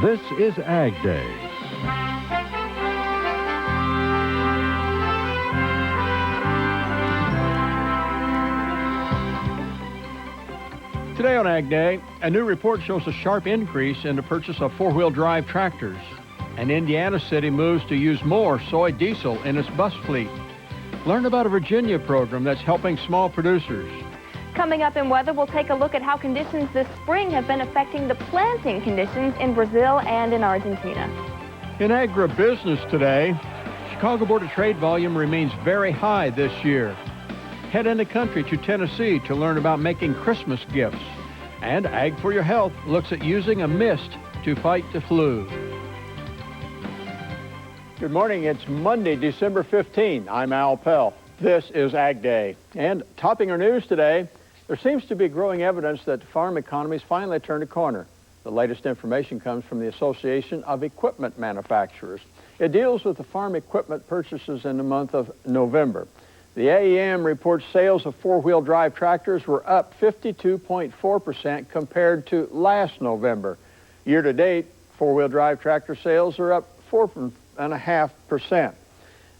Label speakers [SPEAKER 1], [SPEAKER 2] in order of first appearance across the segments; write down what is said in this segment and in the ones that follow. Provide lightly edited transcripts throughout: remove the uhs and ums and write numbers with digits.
[SPEAKER 1] This is Ag Day. Today on Ag Day, a new report shows a sharp increase in the purchase of four-wheel drive tractors. And Indiana City moves to use more soy diesel in its bus fleet. Learn about a Virginia program that's helping small producers.
[SPEAKER 2] Coming up in weather, we'll take a look at how conditions this spring have been affecting the planting conditions in Brazil and in Argentina.
[SPEAKER 1] In agribusiness today, Chicago Board of Trade volume remains very high this year. Head in the country to Tennessee to learn about making Christmas gifts. And Ag for Your Health looks at using a mist to fight the flu. Good morning. It's Monday, December 15. I'm Al Pell. This is Ag Day. And topping our news today, there seems to be growing evidence that the farm economy's finally turned a corner. The latest information comes from the Association of Equipment Manufacturers. It deals with the farm equipment purchases in the month of November. The AEM reports sales of four-wheel drive tractors were up 52.4% compared to last November. Year-to-date, four-wheel drive tractor sales are up 4.5%.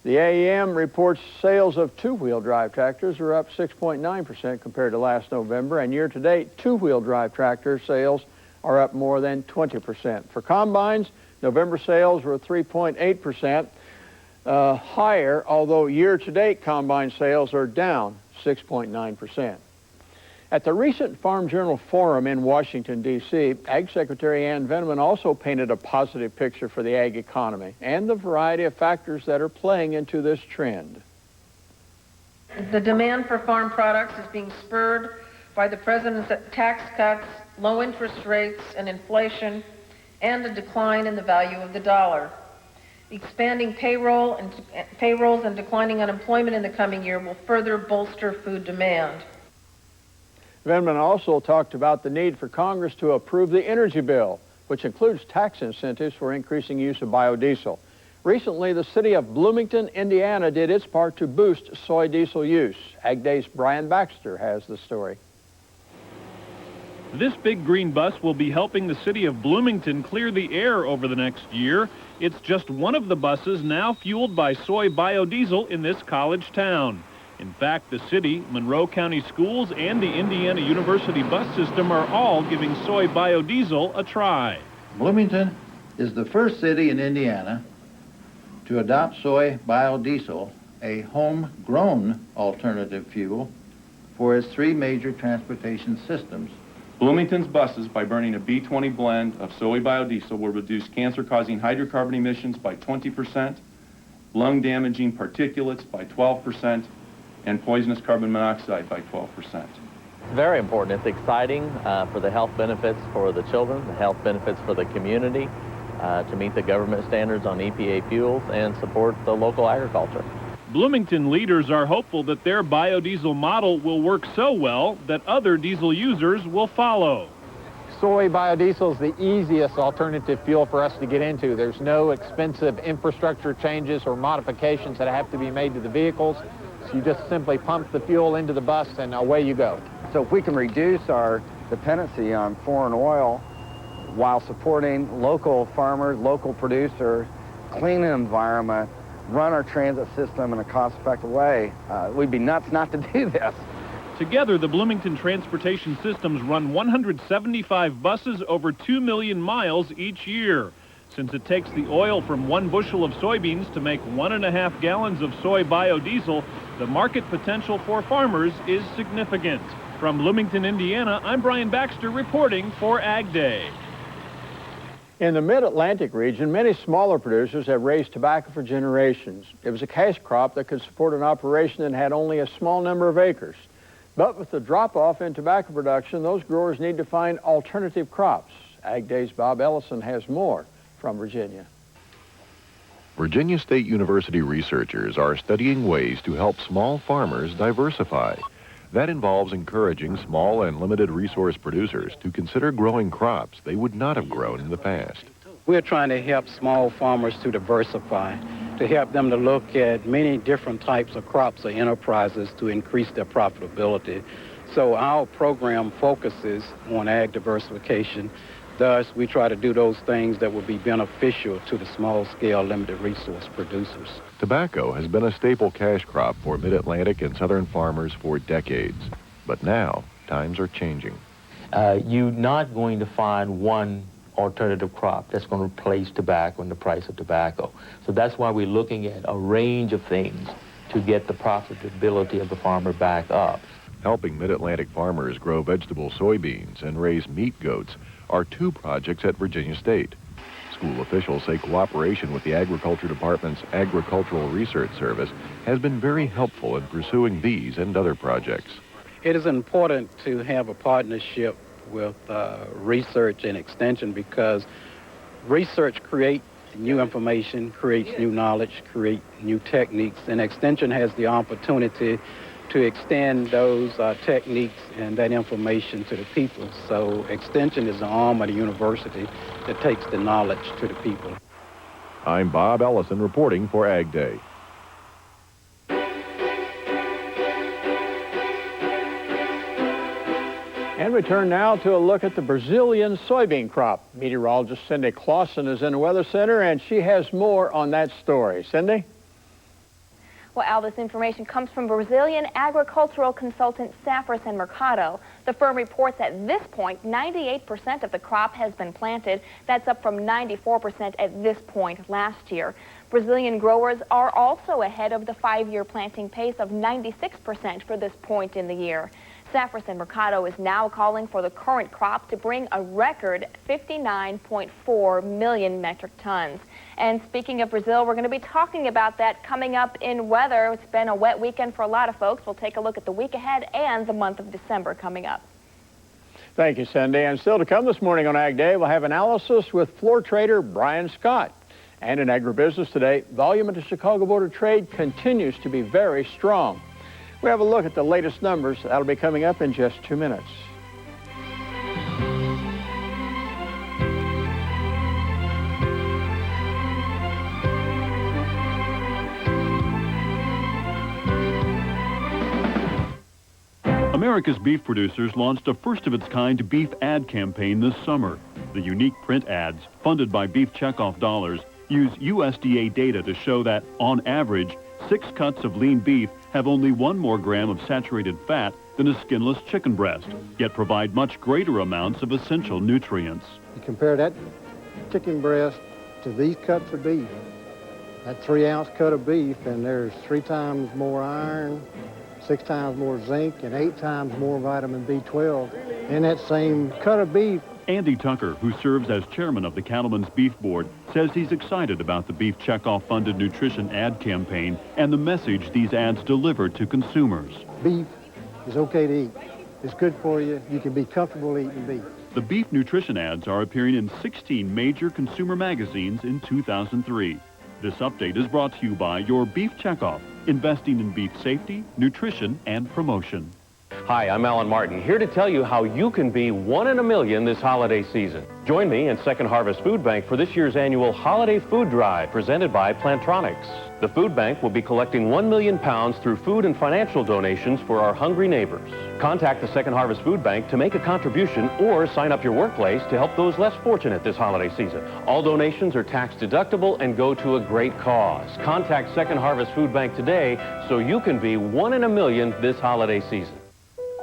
[SPEAKER 1] The AEM reports sales of two-wheel drive tractors are up 6.9% compared to last November, and year-to-date, two-wheel drive tractor sales are up more than 20%. For combines, November sales were 3.8% higher, although year-to-date combine sales are down 6.9%. At the recent Farm Journal Forum in Washington, D.C., Ag Secretary Ann Veneman also painted a positive picture for the ag economy and the variety of factors that are playing into this trend.
[SPEAKER 3] The demand for farm products is being spurred by the President's tax cuts, low interest rates, and inflation, and a decline in the value of the dollar. Expanding payrolls and declining unemployment in the coming year will further bolster food demand.
[SPEAKER 1] Veneman also talked about the need for Congress to approve the energy bill, which includes tax incentives for increasing use of biodiesel. Recently, the city of Bloomington, Indiana, did its part to boost soy diesel use. Ag Day's Brian Baxter has the story.
[SPEAKER 4] This big green bus will be helping the city of Bloomington clear the air over the next year. It's just one of the buses now fueled by soy biodiesel in this college town. In fact, the city, Monroe County Schools, and the Indiana University bus system are all giving soy biodiesel a try.
[SPEAKER 5] Bloomington is the first city in Indiana to adopt soy biodiesel, a homegrown alternative fuel, for its three major transportation systems.
[SPEAKER 6] Bloomington's buses, by burning a B20 blend of soy biodiesel, will reduce cancer-causing hydrocarbon emissions by 20%, lung-damaging particulates by 12%, and poisonous carbon monoxide by 12%.
[SPEAKER 7] Very important. It's exciting for the health benefits for the children, the health benefits for the community, to meet the government standards on EPA fuels and support the local agriculture.
[SPEAKER 4] Bloomington leaders are hopeful that their biodiesel model will work so well that other diesel users will follow.
[SPEAKER 8] Soy biodiesel is the easiest alternative fuel for us to get into. There's no expensive infrastructure changes or modifications that have to be made to the vehicles. So you just simply pump the fuel into the bus and away you go.
[SPEAKER 9] So if we can reduce our dependency on foreign oil while supporting local farmers, local producers, clean an environment, run our transit system in a cost-effective way, we'd be nuts not to do this.
[SPEAKER 4] Together, the Bloomington transportation systems run 175 buses over 2 million miles each year. Since it takes the oil from 1 bushel of soybeans to make 1.5 gallons of soy biodiesel, the market potential for farmers is significant. From Bloomington, Indiana, I'm Brian Baxter reporting for Ag Day.
[SPEAKER 1] In the mid-Atlantic region, many smaller producers have raised tobacco for generations. It was a cash crop that could support an operation that had only a small number of acres. But with the drop-off in tobacco production, those growers need to find alternative crops. Ag Day's Bob Ellison has more from Virginia.
[SPEAKER 10] Virginia State University researchers are studying ways to help small farmers diversify. That involves encouraging small and limited resource producers to consider growing crops they would not have grown in the past.
[SPEAKER 11] We're trying to help small farmers to diversify, to help them to look at many different types of crops or enterprises to increase their profitability. So our program focuses on ag diversification Thus, we try to do those things that will be beneficial to the small-scale, limited resource producers.
[SPEAKER 10] Tobacco has been a staple cash crop for Mid-Atlantic and Southern farmers for decades. But now, times are changing.
[SPEAKER 12] You're not going to find one alternative crop that's going to replace tobacco and the price of tobacco. So that's why we're looking at a range of things to get the profitability of the farmer back up.
[SPEAKER 10] Helping Mid-Atlantic farmers grow vegetable soybeans and raise meat goats are two projects at Virginia State. School officials say cooperation with the Agriculture Department's Agricultural Research Service has been very helpful in pursuing these and other projects.
[SPEAKER 11] It is important to have a partnership with research and extension because research creates new information, creates new knowledge, creates new techniques, and extension has the opportunity to extend those techniques and that information to the people. So extension is an arm of the university that takes the knowledge to the people.
[SPEAKER 10] I'm Bob Ellison reporting for AgDay.
[SPEAKER 1] And we turn now to a look at the Brazilian soybean crop. Meteorologist Cindy Clausen is in the Weather Center, and she has more on that story. Cindy?
[SPEAKER 2] Well, Al, this information comes from Brazilian agricultural consultant Safras and Mercado. The firm reports at this point, 98% of the crop has been planted. That's up from 94% at this point last year. Brazilian growers are also ahead of the 5-year planting pace of 96% for this point in the year. Safras and Mercado is now calling for the current crop to bring a record 59.4 million metric tons. And speaking of Brazil, we're going to be talking about that coming up in weather. It's been a wet weekend for a lot of folks. We'll take a look at the week ahead and the month of December coming up.
[SPEAKER 1] Thank you, Cindy. And still to come this morning on Ag Day, we'll have analysis with floor trader Brian Scott. And in agribusiness today, volume at the Chicago Board of Trade continues to be very strong. We have a look at the latest numbers. That'll be coming up in just 2 minutes.
[SPEAKER 4] America's beef producers launched a first-of-its-kind beef ad campaign this summer. The unique print ads, funded by beef checkoff dollars, use USDA data to show that, on average, 6 cuts of lean beef have only 1 more gram of saturated fat than a skinless chicken breast, yet provide much greater amounts of essential nutrients.
[SPEAKER 13] You compare that chicken breast to these cuts of beef, that 3-ounce cut of beef, and there's 3 times more iron, 6 times more zinc, and 8 times more vitamin B12 in that same cut of beef.
[SPEAKER 4] Andy Tucker, who serves as chairman of the Cattlemen's Beef Board, says he's excited about the Beef Checkoff-funded nutrition ad campaign and the message these ads deliver to consumers.
[SPEAKER 13] Beef is okay to eat. It's good for you. You can be comfortable eating beef.
[SPEAKER 4] The beef nutrition ads are appearing in 16 major consumer magazines in 2003. This update is brought to you by your Beef Checkoff, investing in beef safety, nutrition, and promotion.
[SPEAKER 14] Hi, I'm Alan Martin, here to tell you how you can be 1 in a million this holiday season. Join me and Second Harvest Food Bank for this year's annual Holiday Food Drive presented by Plantronics. The food bank will be collecting 1 million pounds through food and financial donations for our hungry neighbors. Contact the Second Harvest Food Bank to make a contribution or sign up your workplace to help those less fortunate this holiday season. All donations are tax deductible and go to a great cause. Contact Second Harvest Food Bank today so you can be 1 in a million this holiday season.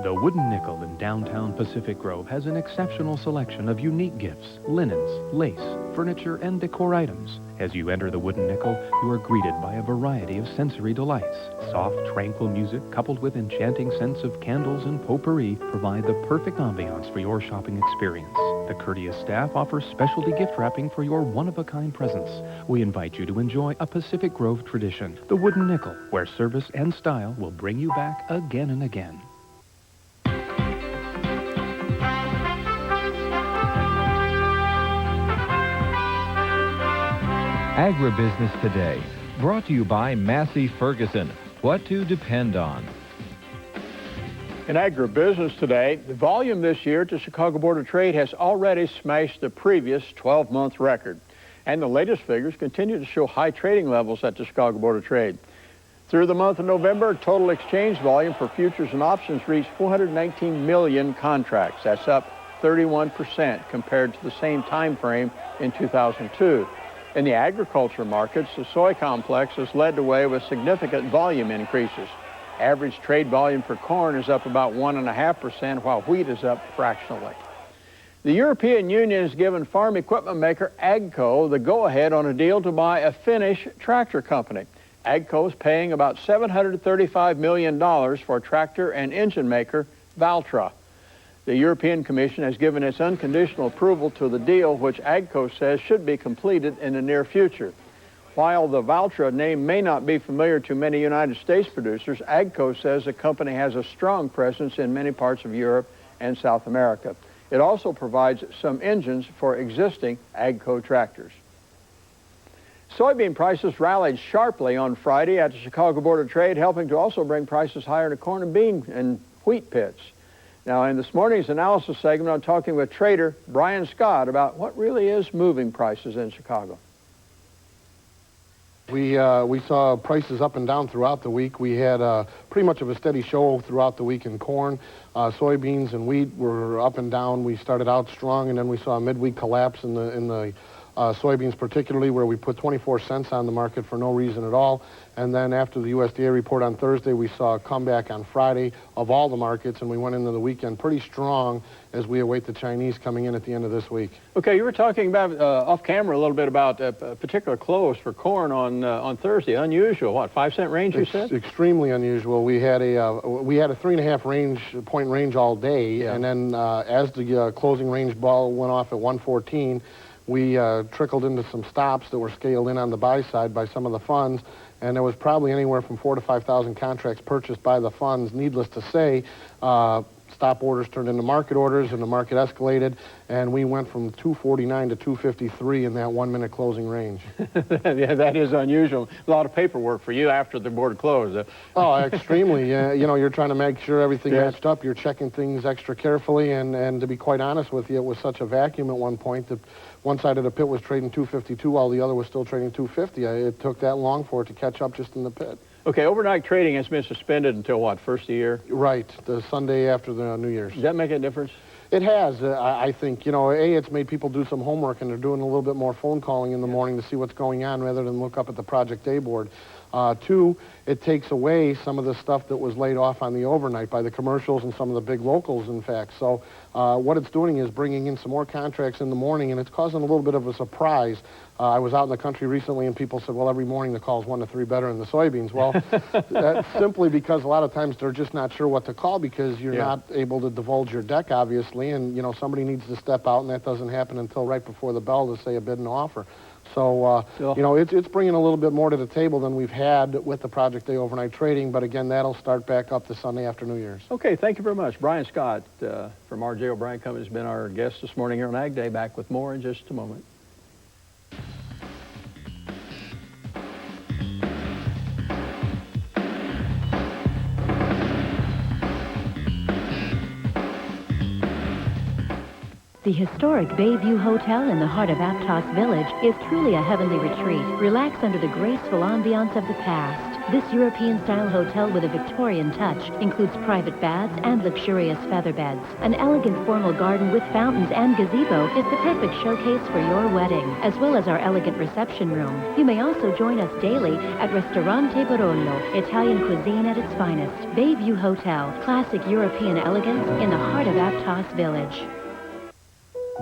[SPEAKER 15] The Wooden Nickel in downtown Pacific Grove has an exceptional selection of unique gifts, linens, lace, furniture, and decor items. As you enter the Wooden Nickel, you are greeted by a variety of sensory delights. Soft, tranquil music coupled with enchanting scents of candles and potpourri provide the perfect ambiance for your shopping experience. The courteous staff offers specialty gift wrapping for your one-of-a-kind presents. We invite you to enjoy a Pacific Grove tradition, the Wooden Nickel, where service and style will bring you back again and again.
[SPEAKER 16] Agribusiness Today, brought to you by Massey Ferguson. What to depend on.
[SPEAKER 1] In agribusiness today, the volume this year to Chicago Board of Trade has already smashed the previous 12-month record. And the latest figures continue to show high trading levels at the Chicago Board of Trade. Through the month of November, total exchange volume for futures and options reached 419 million contracts. That's up 31% compared to the same time frame in 2002. In the agriculture markets, the soy complex has led the way with significant volume increases. Average trade volume for corn is up about 1.5%, while wheat is up fractionally. The European Union has given farm equipment maker AGCO the go-ahead on a deal to buy a Finnish tractor company. AGCO is paying about $735 million for tractor and engine maker Valtra. The European Commission has given its unconditional approval to the deal, which AGCO says should be completed in the near future. While the Valtra name may not be familiar to many United States producers, AGCO says the company has a strong presence in many parts of Europe and South America. It also provides some engines for existing AGCO tractors. Soybean prices rallied sharply on Friday at the Chicago Board of Trade, helping to also bring prices higher in the corn and bean and wheat pits. Now, in this morning's analysis segment, I'm talking with trader Brian Scott about what really is moving prices in Chicago.
[SPEAKER 17] We saw prices up and down throughout the week. We had pretty much of a steady show throughout the week in corn. Soybeans and wheat were up and down. We started out strong, and then we saw a midweek collapse in the soybeans, particularly where we put 24 cents on the market for no reason at all. And then after the USDA report on Thursday, we saw a comeback on Friday of all the markets, and we went into the weekend pretty strong as we await the Chinese coming in at the end of this week.
[SPEAKER 1] Okay, you were talking about off camera a little bit about particular close for corn on Thursday. Unusual, what, 5-cent range you said?
[SPEAKER 17] Extremely unusual. We had a 3.5 point range all day, and then as the closing range ball went off at 114, we trickled into some stops that were scaled in on the buy side by some of the funds, and there was probably anywhere from 4,000 to 5,000 contracts purchased by the funds. Needless to say, stop orders turned into market orders, and the market escalated, and we went from 249 to 253 in that 1 minute closing range.
[SPEAKER 1] Yeah, that is unusual. A lot of paperwork for you after the board closed.
[SPEAKER 17] Oh, extremely. You know, you're trying to make sure everything matched up. You're checking things extra carefully, and to be quite honest with you, it was such a vacuum at one point that one side of the pit was trading 252 while the other was still trading 250. It took that long for it to catch up just in the pit.
[SPEAKER 1] Okay, overnight trading has been suspended until what, first of the year?
[SPEAKER 17] Right, the Sunday after the New Year's.
[SPEAKER 1] Does that make a difference?
[SPEAKER 17] It has. I think, you know, it's made people do some homework, and they're doing a little bit more phone calling in the morning to see what's going on rather than look up at the Project Day board. Two, it takes away some of the stuff that was laid off on the overnight by the commercials and some of the big locals, in fact. So what it's doing is bringing in some more contracts in the morning, and it's causing a little bit of a surprise. I was out in the country recently, and people said, well, every morning the call's 1 to 3 better in the soybeans. Well, that's simply because a lot of times they're just not sure what to call because you're not able to divulge your deck, obviously, and, you know, somebody needs to step out, and that doesn't happen until right before the bell to say a bid and offer. So, you know, it's bringing a little bit more to the table than we've had with the Project Day overnight trading, but again, that'll start back up the Sunday after New Year's.
[SPEAKER 1] Okay, thank you very much. Brian Scott from R.J. O'Brien Company has been our guest this morning here on Ag Day. Back with more in just a moment.
[SPEAKER 18] The historic Bayview Hotel in the heart of Aptos Village is truly a heavenly retreat. Relax under the graceful ambiance of the past. This European-style hotel with a Victorian touch includes private baths and luxurious feather beds. An elegant formal garden with fountains and gazebo is the perfect showcase for your wedding, as well as our elegant reception room. You may also join us daily at Ristorante Barolo, Italian cuisine at its finest. Bayview Hotel, classic European elegance in the heart of Aptos Village.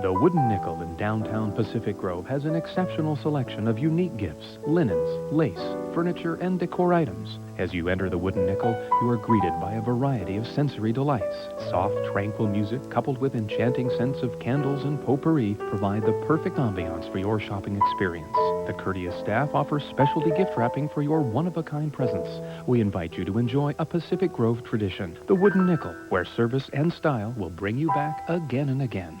[SPEAKER 15] The Wooden Nickel in downtown Pacific Grove has an exceptional selection of unique gifts, linens, lace, furniture, and decor items. As you enter the Wooden Nickel, you are greeted by a variety of sensory delights. Soft, tranquil music coupled with enchanting scents of candles and potpourri provide the perfect ambiance for your shopping experience. The courteous staff offers specialty gift wrapping for your one-of-a-kind presents. We invite you to enjoy a Pacific Grove tradition, the Wooden Nickel, where service and style will bring you back again and again.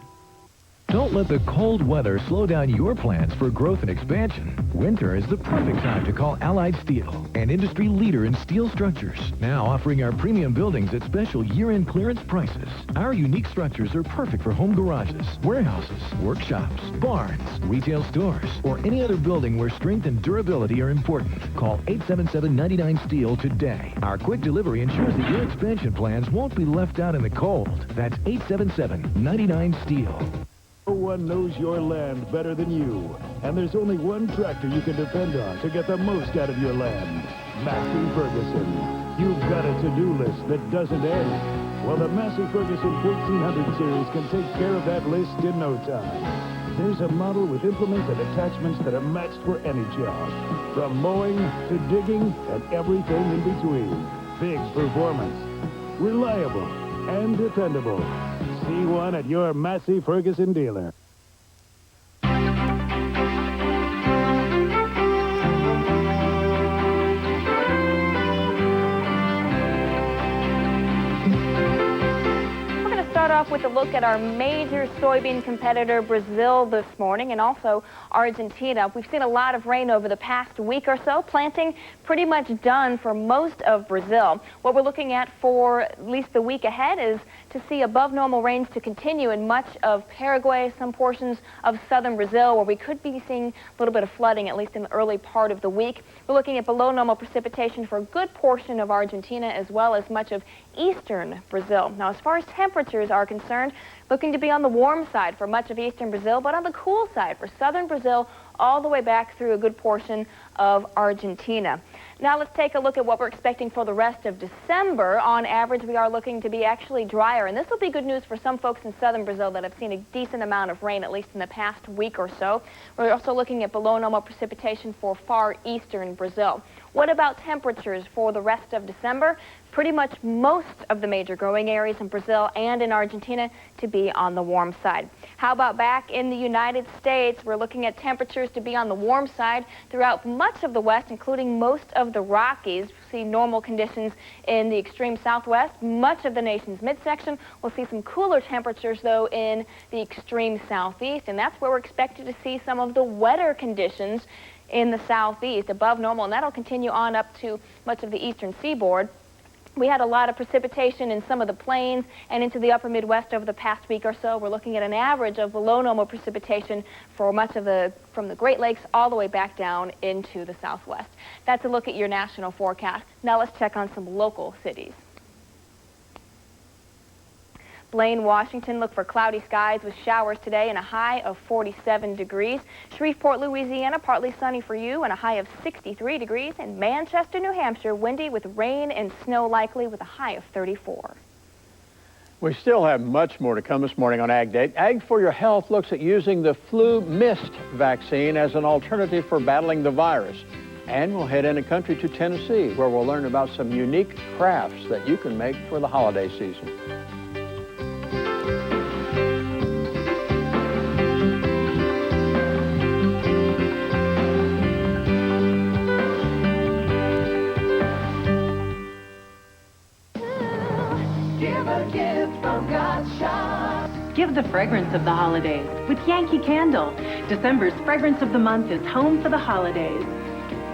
[SPEAKER 16] Don't let the cold weather slow down your plans for growth and expansion. Winter is the perfect time to call Allied Steel, an industry leader in steel structures. Now offering our premium buildings at special year-end clearance prices. Our unique structures are perfect for home garages, warehouses, workshops, barns, retail stores, or any other building where strength and durability are important. Call 877-99-STEEL today. Our quick delivery ensures that your expansion plans won't be left out in the cold. That's 877-99-STEEL.
[SPEAKER 19] No one knows your land better than you. And there's only one tractor you can depend on to get the most out of your land. Massey Ferguson. You've got a to-do list that doesn't end. Well, the Massey Ferguson 1400 series can take care of that list in no time. There's a model with implements and attachments that are matched for any job. From mowing to digging and everything in between. Big performance. Reliable and dependable. See one at your Massey Ferguson dealer.
[SPEAKER 2] Start off with a look at our major soybean competitor Brazil this morning, and also Argentina. We've seen a lot of rain over the past week or so. Planting pretty much done for most of Brazil. What we're looking at for at least the week ahead is to see above normal rains to continue in much of Paraguay, some portions of southern Brazil, where we could be seeing a little bit of flooding, at least in the early part of the week. We're looking at below normal precipitation for a good portion of Argentina, as well as much of eastern Brazil. Now, as far as temperatures are concerned, looking to be on the warm side for much of eastern Brazil, but on the cool side for southern Brazil, all the way back through a good portion of Argentina. Now let's take a look at what we're expecting for the rest of December. On average, we are looking to be actually drier, and this will be good news for some folks in southern Brazil that have seen a decent amount of rain, at least in the past week or so. We're also looking at below normal precipitation for far eastern Brazil. What about temperatures for the rest of December? Pretty much most of the major growing areas in Brazil and in Argentina to be on the warm side. How about back in the United States? We're looking at temperatures to be on the warm side throughout much of the West, including most of the Rockies. We'll see normal conditions in the extreme Southwest. Much of the nation's midsection. We'll see some cooler temperatures, though, in the extreme Southeast, and that's where we're expected to see some of the wetter conditions in the Southeast, above normal, and that'll continue on up to much of the eastern seaboard. We had a lot of precipitation in some of the plains and into the upper Midwest over the past week or so. We're looking at an average of below normal precipitation for much of from the Great Lakes all the way back down into the Southwest. That's a look at your national forecast. Now let's check on some local cities. Blaine, Washington, look for cloudy skies with showers today and a high of 47 degrees. Shreveport, Louisiana, partly sunny for you and a high of 63 degrees. And Manchester, New Hampshire, windy with rain and snow likely with a high of 34.
[SPEAKER 1] We still have much more to come this morning on Ag Day. Ag for Your Health looks at using the flu mist vaccine as an alternative for battling the virus. And we'll head in the country to Tennessee, where we'll learn about some unique crafts that you can make for the holiday season.
[SPEAKER 20] Give the fragrance of the holidays with Yankee Candle. December's fragrance of the month is Home for the Holidays.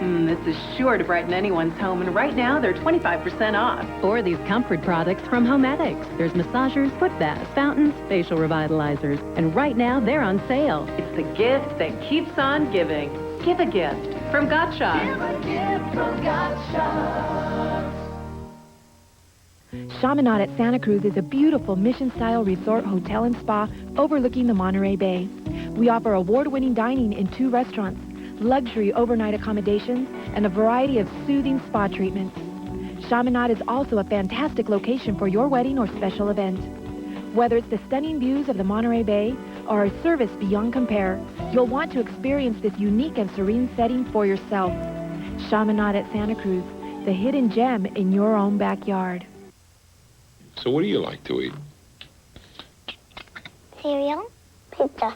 [SPEAKER 20] This is sure to brighten anyone's home, and right now they're 25% off.
[SPEAKER 18] Or these comfort products from Homedics. There's massagers, foot baths, fountains, facial revitalizers. And right now they're on sale.
[SPEAKER 20] It's the gift that keeps on giving. Give a gift from Gottschalk.
[SPEAKER 21] Give a gift from Gottschalk.
[SPEAKER 22] Chaminade at Santa Cruz is a beautiful mission-style resort hotel and spa overlooking the Monterey Bay. We offer award-winning dining in 2 restaurants, luxury overnight accommodations, and a variety of soothing spa treatments. Chaminade is also a fantastic location for your wedding or special event. Whether it's the stunning views of the Monterey Bay or a service beyond compare, you'll want to experience this unique and serene setting for yourself. Chaminade at Santa Cruz, the hidden gem in your own backyard.
[SPEAKER 23] So what do you like to eat?
[SPEAKER 24] Cereal, pizza.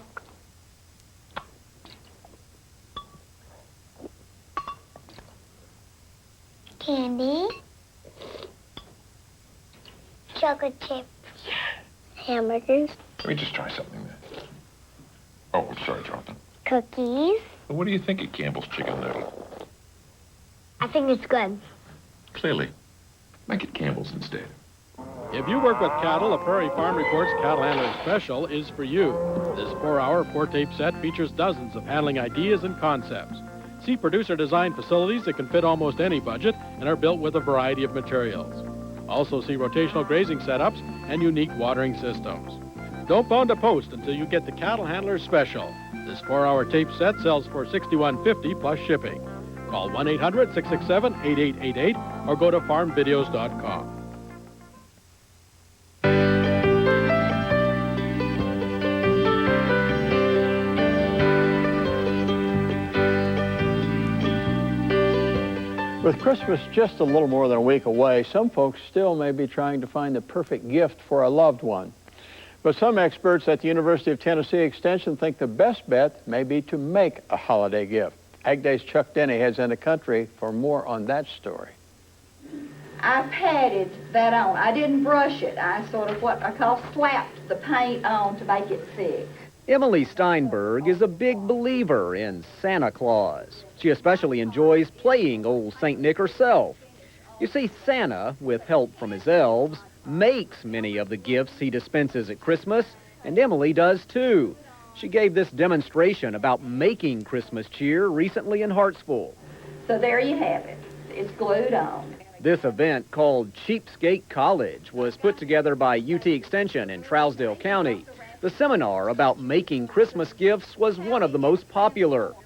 [SPEAKER 24] Candy. Chocolate chip. Hamburgers.
[SPEAKER 23] Let me just try something there.
[SPEAKER 10] Oh, sorry, Jonathan.
[SPEAKER 24] Cookies.
[SPEAKER 10] What do you think of Campbell's chicken noodle?
[SPEAKER 24] I think it's good.
[SPEAKER 10] Clearly. Make it Campbell's instead.
[SPEAKER 3] If you work with cattle, a Prairie Farm Reports Cattle Handler Special is for you. This 4-hour 4-tape set features dozens of handling ideas and concepts. See producer-designed facilities that can fit almost any budget and are built with a variety of materials. Also see rotational grazing setups and unique watering systems. Don't pound a post until you get the Cattle Handler Special. This 4-hour tape set sells for $61.50 plus shipping. Call 1-800-667-8888 or go to farmvideos.com.
[SPEAKER 1] With Christmas just a little more than a week away, some folks still may be trying to find the perfect gift for a loved one. But some experts at the University of Tennessee Extension think the best bet may be to make a holiday gift. AgDay's Chuck Denny heads into country for more on that story.
[SPEAKER 5] I patted that on. I didn't brush it. I sort of what I call slapped the paint on to make it thick.
[SPEAKER 6] Emily Steinberg is a big believer in Santa Claus. She especially enjoys playing old St. Nick herself. You see, Santa, with help from his elves, makes many of the gifts he dispenses at Christmas, and Emily does too. She gave this demonstration about making Christmas cheer recently in Hartsville.
[SPEAKER 5] So there you have it. It's glued on.
[SPEAKER 6] This event, called Cheapskate College, was put together by UT Extension in Trousdale County. The seminar about making Christmas gifts was one of the most popular.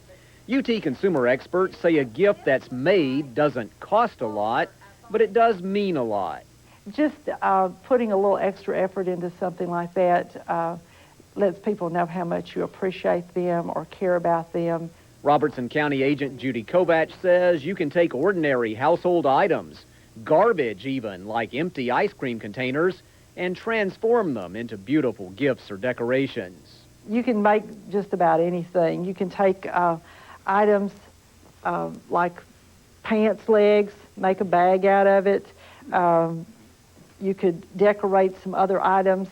[SPEAKER 6] UT consumer experts say a gift that's made doesn't cost a lot, but it does mean a lot.
[SPEAKER 7] Just putting a little extra effort into something like that lets people know how much you appreciate them or care about them.
[SPEAKER 6] Robertson County agent Judy Kovach says you can take ordinary household items, garbage even, like empty ice cream containers, and transform them into beautiful gifts or decorations.
[SPEAKER 7] You can make just about anything. You can take items like pants legs, make a bag out of it. You could decorate some other items.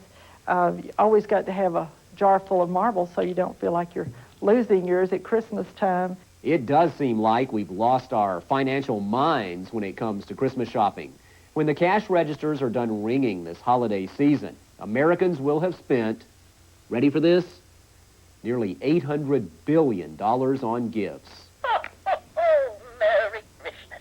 [SPEAKER 7] You always got to have a jar full of marbles so you don't feel like you're losing yours at Christmas time.
[SPEAKER 6] It does seem like we've lost our financial minds when it comes to Christmas shopping. When the cash registers are done ringing this holiday season, Americans will have spent, ready for this, nearly $800 billion on gifts.
[SPEAKER 25] Merry Christmas.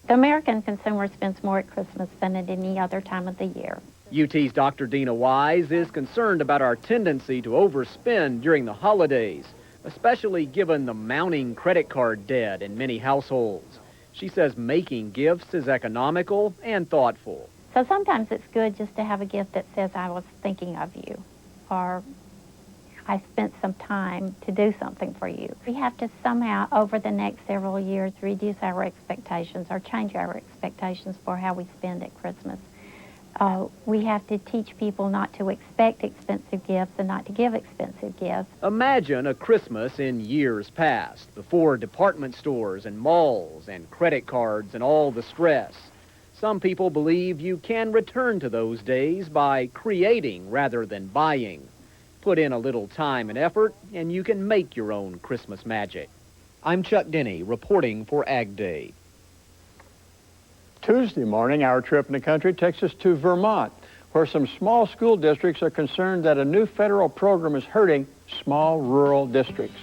[SPEAKER 26] The American consumer spends more at Christmas than at any other time of the year.
[SPEAKER 6] UT's Dr. Dina Wise is concerned about our tendency to overspend during the holidays, especially given the mounting credit card debt in many households. She says making gifts is economical and thoughtful.
[SPEAKER 26] So sometimes it's good just to have a gift that says, I was thinking of you, or I spent some time to do something for you. We have to somehow, over the next several years, reduce our expectations or change our expectations for how we spend at Christmas. We have to teach people not to expect expensive gifts and not to give expensive gifts.
[SPEAKER 6] Imagine a Christmas in years past, before department stores and malls and credit cards and all the stress. Some people believe you can return to those days by creating rather than buying. Put in a little time and effort, and you can make your own Christmas magic. I'm Chuck Denny, reporting for AgDay.
[SPEAKER 1] Tuesday morning, our trip in the country takes us to Vermont, where some small school districts are concerned that a new federal program is hurting small rural districts.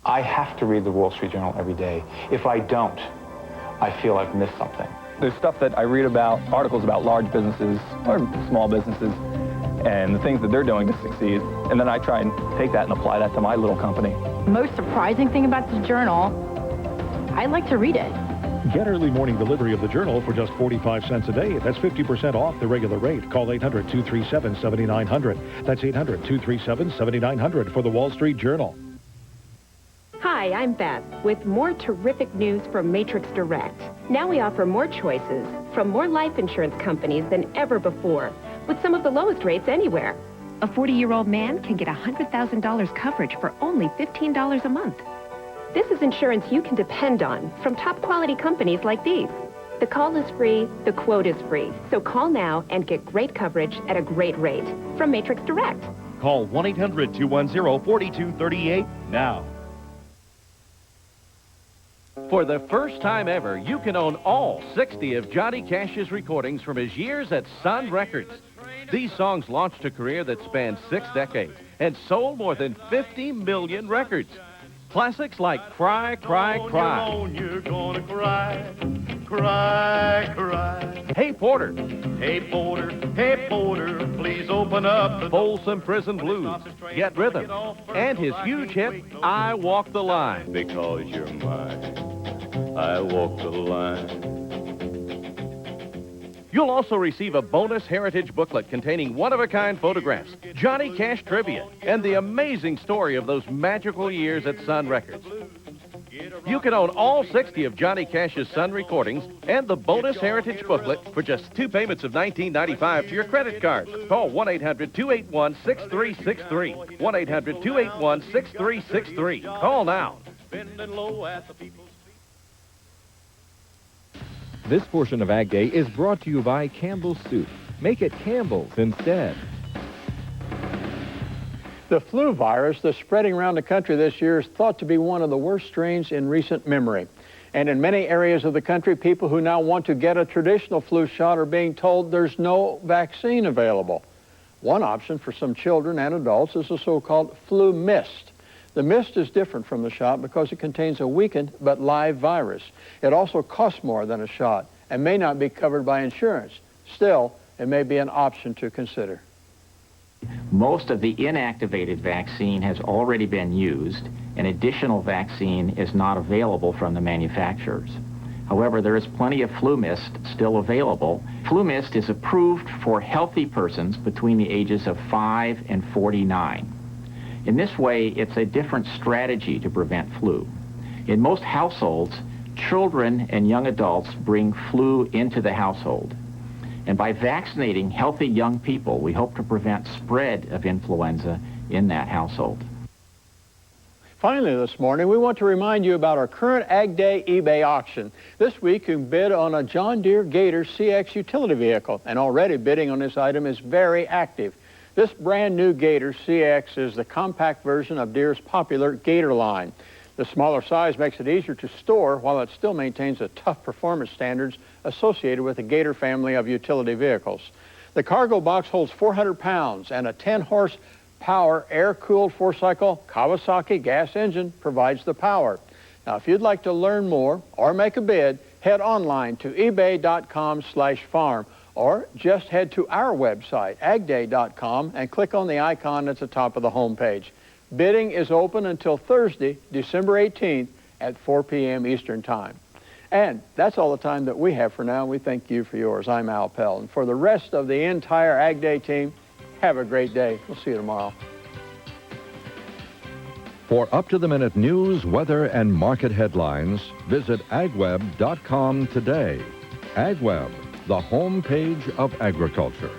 [SPEAKER 27] I have to read the Wall Street Journal every day. If I don't, I feel I've missed something.
[SPEAKER 28] There's stuff that I read about, articles about large businesses or small businesses, and the things that they're doing to succeed. And then I try and take that and apply that to my little company.
[SPEAKER 29] Most surprising thing about the Journal, I like to read it.
[SPEAKER 15] Get early morning delivery of the Journal for just 45 cents a day. That's 50% off the regular rate. Call 800-237-7900. That's 800-237-7900 for the Wall Street Journal.
[SPEAKER 30] Hi, I'm Beth with more terrific news from Matrix Direct. Now we offer more choices from more life insurance companies than ever before, with some of the lowest rates anywhere.
[SPEAKER 31] A 40-year-old man can get $100,000 coverage for only $15 a month.
[SPEAKER 30] This is insurance you can depend on from top quality companies like these. The call is free, the quote is free. So call now and get great coverage at a great rate from Matrix Direct.
[SPEAKER 4] Call 1-800-210-4238 now.
[SPEAKER 8] For the first time ever, you can own all 60 of Johnny Cash's recordings from his years at Sun Records. These songs launched a career that spanned 6 decades and sold more than 50 million records. Classics like Cry, Cry, Cry.
[SPEAKER 21] You're gonna cry, cry, cry.
[SPEAKER 8] Hey Porter.
[SPEAKER 21] Hey Porter, please open up the
[SPEAKER 8] Folsom Prison Blues, Get Rhythm, and his huge hit, I Walk the Line.
[SPEAKER 21] Because you're mine, I walk the line.
[SPEAKER 8] You'll also receive a bonus heritage booklet containing one-of-a-kind photographs, Johnny Cash trivia, and the amazing story of those magical years at Sun Records. You can own all 60 of Johnny Cash's Sun recordings and the bonus heritage booklet for just 2 payments of $19.95 to your credit card. Call 1-800-281-6363. 1-800-281-6363. Call now.
[SPEAKER 21] Bending low at the people's feet.
[SPEAKER 9] This portion of Ag Day is brought to you by Campbell's Soup. Make it Campbell's instead.
[SPEAKER 1] The flu virus that's spreading around the country this year is thought to be one of the worst strains in recent memory. And in many areas of the country, people who now want to get a traditional flu shot are being told there's no vaccine available. One option for some children and adults is the so-called flu mist. The mist is different from the shot because it contains a weakened but live virus. It also costs more than a shot and may not be covered by insurance. Still, it may be an option to consider.
[SPEAKER 11] Most of the inactivated vaccine has already been used, and additional vaccine is not available from the manufacturers. However, there is plenty of flu mist still available. Flu mist is approved for healthy persons between the ages of 5 and 49. In this way, it's a different strategy to prevent flu. In most households, children and young adults bring flu into the household. And by vaccinating healthy young people, we hope to prevent spread of influenza in that household.
[SPEAKER 1] Finally this morning, we want to remind you about our current Ag Day eBay auction. This week, you can bid on a John Deere Gator CX utility vehicle, and already bidding on this item is very active. This brand new Gator CX is the compact version of Deere's popular Gator line. The smaller size makes it easier to store while it still maintains the tough performance standards associated with the Gator family of utility vehicles. The cargo box holds 400 pounds and a 10-horsepower air-cooled 4-cycle Kawasaki gas engine provides the power. Now, if you'd like to learn more or make a bid, head online to ebay.com/farm or just head to our website, agday.com, and click on the icon at the top of the homepage. Bidding is open until Thursday, December 18th at 4 p.m. Eastern Time. And that's all the time that we have for now. We thank you for yours. I'm Al Pell. And for the rest of the entire Ag Day team, have a great day. We'll see you tomorrow.
[SPEAKER 12] For up-to-the-minute news, weather, and market headlines, visit agweb.com today. AgWeb, the home page of agriculture.